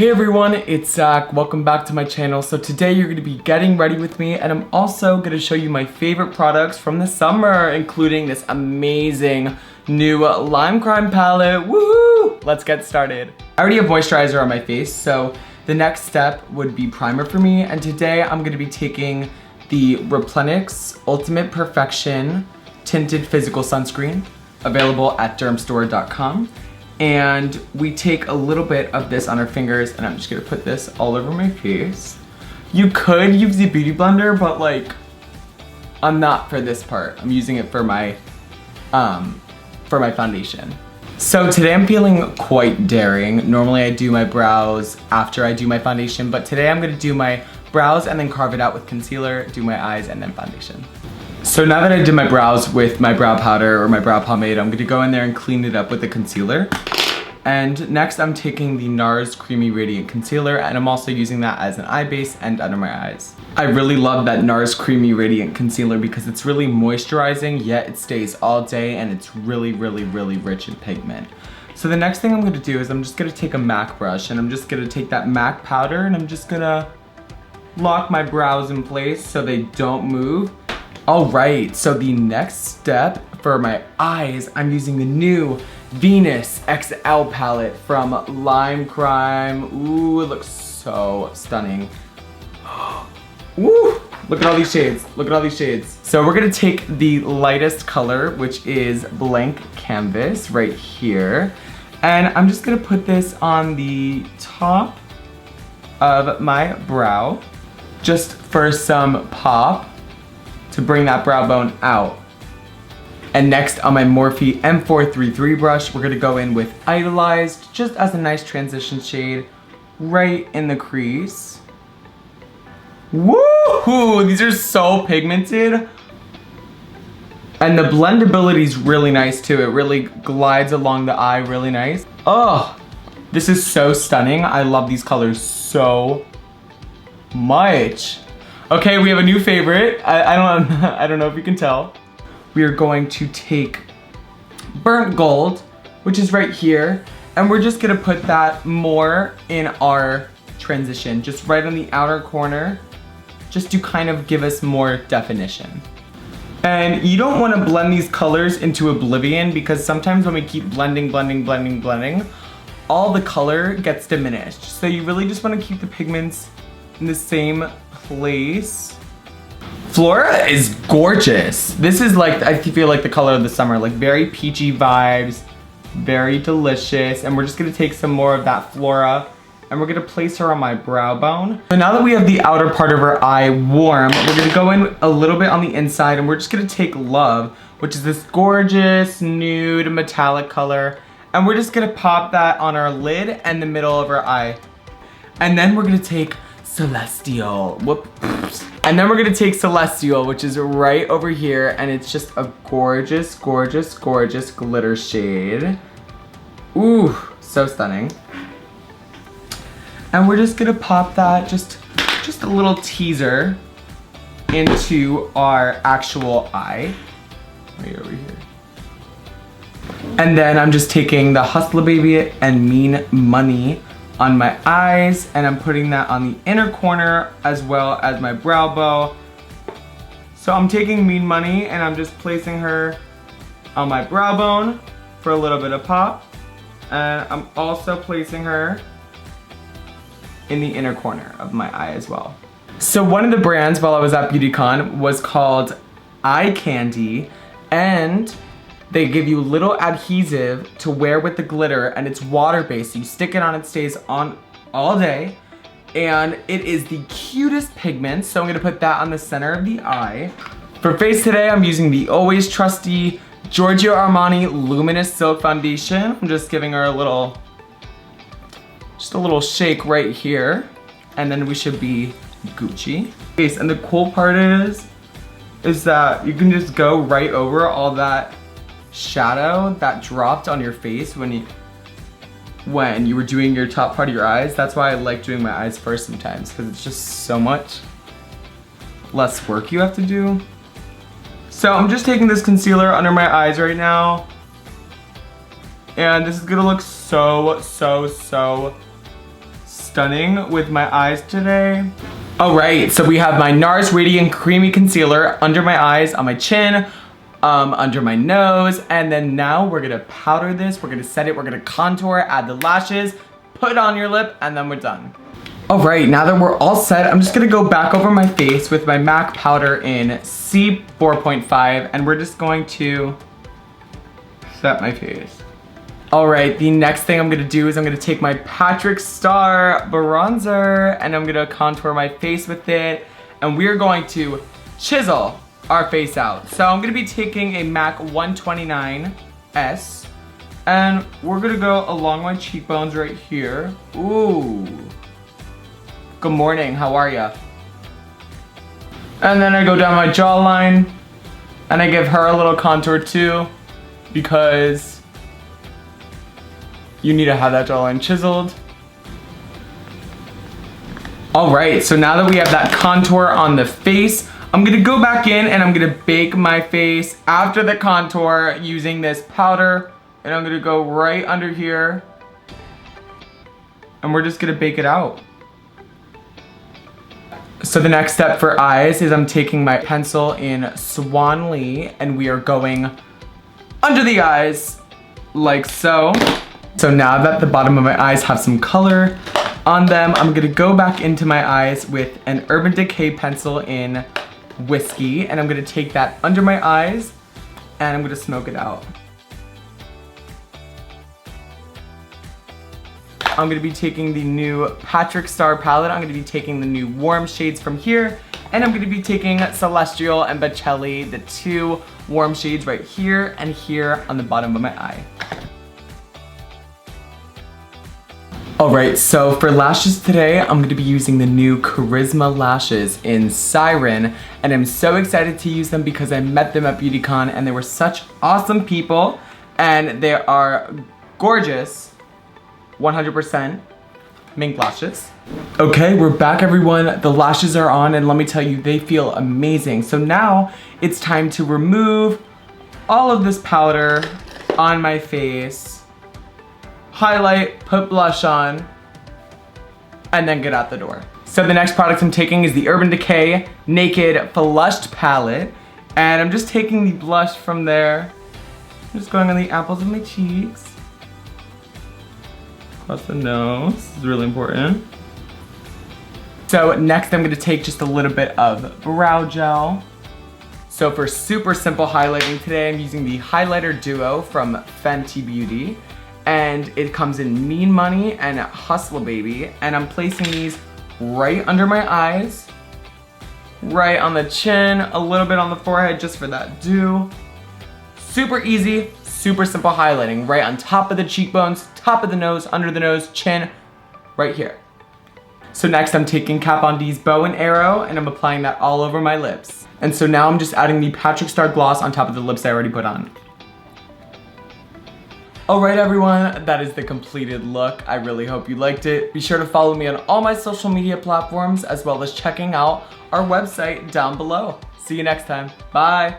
Hey everyone, it's Zach. Welcome back to my channel. So today you're going to be getting ready with me, and I'm also going to show you my favorite products from the summer, including this amazing new Lime Crime palette. Woo! Let's get started. I already have moisturizer on my face, so the next step would be primer for me, and today I'm going to be taking the Replenix Ultimate Perfection Tinted Physical Sunscreen, available at dermstore.com. And we take a little bit of this on our fingers, and I'm just gonna put this all over my face. You could use the beauty blender, but like, I'm not for this part. I'm using it for my foundation. So today I'm feeling quite daring. Normally I do my brows after I do my foundation, but today I'm gonna do my brows and then carve it out with concealer, do my eyes, and then foundation. So now that I did my brows with my brow powder or my brow pomade, I'm gonna go in there and clean it up with the concealer. And next I'm taking the NARS Creamy Radiant Concealer, and I'm also using that as an eye base and under my eyes. I really love that NARS Creamy Radiant Concealer because it's really moisturizing, yet it stays all day, and it's really rich in pigment. So the next thing I'm gonna do is I'm just gonna take a MAC brush, and I'm just gonna take that MAC powder, and I'm just gonna lock my brows in place so they don't move. Alright, so the next step for my eyes, I'm using the new Venus XL palette from Lime Crime. Ooh, it looks so stunning. Ooh, look at all these shades. Look at all these shades. So we're gonna take the lightest color, which is Blank Canvas right here. And I'm just gonna put this on the top of my brow, just for some pop to bring that brow bone out. And next on my Morphe M433 brush, we're gonna go in with Idolized, just as a nice transition shade right in the crease. Woohoo! These are so pigmented. And the blendability is really nice too. It really glides along the eye really nice. Oh, this is so stunning. I love these colors so much. Okay, we have a new favorite. I don't know if you can tell. We are going to take Burnt Gold, which is right here, and we're just gonna put that more in our transition, just right on the outer corner, just to kind of give us more definition. And you don't wanna blend these colors into oblivion, because sometimes when we keep blending, all the color gets diminished. So you really just wanna keep the pigments in the same place. Flora is gorgeous. This is like, I feel like the color of the summer, like very peachy vibes, very delicious. And we're just gonna take some more of that Flora, and we're gonna place her on my brow bone. So now that we have the outer part of our eye warm, we're gonna go in a little bit on the inside, and we're just gonna take Love, which is this gorgeous nude metallic color, and we're just gonna pop that on our lid and the middle of our eye. And then we're gonna take Celestial. Whoops. And then we're gonna take Celestial, which is right over here, and it's just a gorgeous glitter shade. Ooh, so stunning. And we're just gonna pop that, just a little teaser into our actual eye, right over here. And then I'm just taking the Hustler Baby and Mean Money on my eyes, and I'm putting that on the inner corner as well as my brow bow. So I'm taking Mean Money and I'm just placing her on my brow bone for a little bit of pop. And I'm also placing her in the inner corner of my eye as well. So one of the brands while I was at BEAUTYCON was called Eye Candy, and they give you little adhesive to wear with the glitter, and it's water-based. You stick it on, it stays on all day, and it is the cutest pigment, so I'm gonna put that on the center of the eye. For face today, I'm using the always trusty Giorgio Armani Luminous Silk Foundation. I'm just giving her a little shake right here, and then we should be Gucci. Okay, and the cool part is that you can just go right over all that shadow that dropped on your face when you were doing your top part of your eyes. That's why I like doing my eyes first sometimes, because it's just so much less work you have to do. So I'm just taking this concealer under my eyes right now, and this is gonna look so stunning with my eyes today. All right, so we have my NARS Radiant Creamy Concealer under my eyes, on my chin, under my nose, and then now we're gonna powder this, we're gonna set it, we're gonna contour, add the lashes, put it on your lip, and then we're done. All right, now that we're all set, I'm just gonna go back over my face with my MAC powder in C4.5, and we're just going to set my face. All right, the next thing I'm gonna do is I'm gonna take my Patrick Star bronzer and I'm gonna contour my face with it, and we're going to chisel our face out. So I'm gonna be taking a MAC 129S and we're gonna go along my cheekbones right here. Ooh. Good morning, how are ya? And then I go down my jawline and I give her a little contour too, because you need to have that jawline chiseled. All right, so now that we have that contour on the face, I'm gonna go back in and I'm gonna bake my face after the contour using this powder, and I'm gonna go right under here and we're just gonna bake it out. So the next step for eyes is I'm taking my pencil in Swan Lee and we are going under the eyes like so. So now that the bottom of my eyes have some color on them, I'm gonna go back into my eyes with an Urban Decay pencil in Whiskey, and I'm gonna take that under my eyes and I'm gonna smoke it out. I'm gonna be taking the new Patrick Star palette. I'm gonna be taking the new warm shades from here, and I'm gonna be taking Celestial and Bocelli, the two warm shades right here and here on the bottom of my eye. Alright, so for lashes today, I'm gonna be using the new Charisma lashes in Siren, and I'm so excited to use them because I met them at BEAUTYCON and they were such awesome people, and they are gorgeous, 100% mink lashes. Okay, we're back everyone. The lashes are on and let me tell you, they feel amazing. So now it's time to remove all of this powder on my face, highlight, put blush on, and then get out the door. So the next product I'm taking is the Urban Decay Naked Flushed Palette, and I'm just taking the blush from there. I'm just going on the apples of my cheeks, across the nose. This is really important. So next I'm gonna take just a little bit of brow gel. So for super simple highlighting today, I'm using the Highlighter Duo from Fenty Beauty. And it comes in Mean Money and Hustle Baby, and I'm placing these right under my eyes, right on the chin, a little bit on the forehead just for that dew. Super easy, super simple highlighting, right on top of the cheekbones, top of the nose, under the nose, chin, right here. So next I'm taking Kat Von D's Bow and Arrow and I'm applying that all over my lips. And so now I'm just adding the Patrick Star gloss on top of the lips I already put on. Alright everyone, that is the completed look. I really hope you liked it. Be sure to follow me on all my social media platforms as well as checking out our website down below. See you next time. Bye!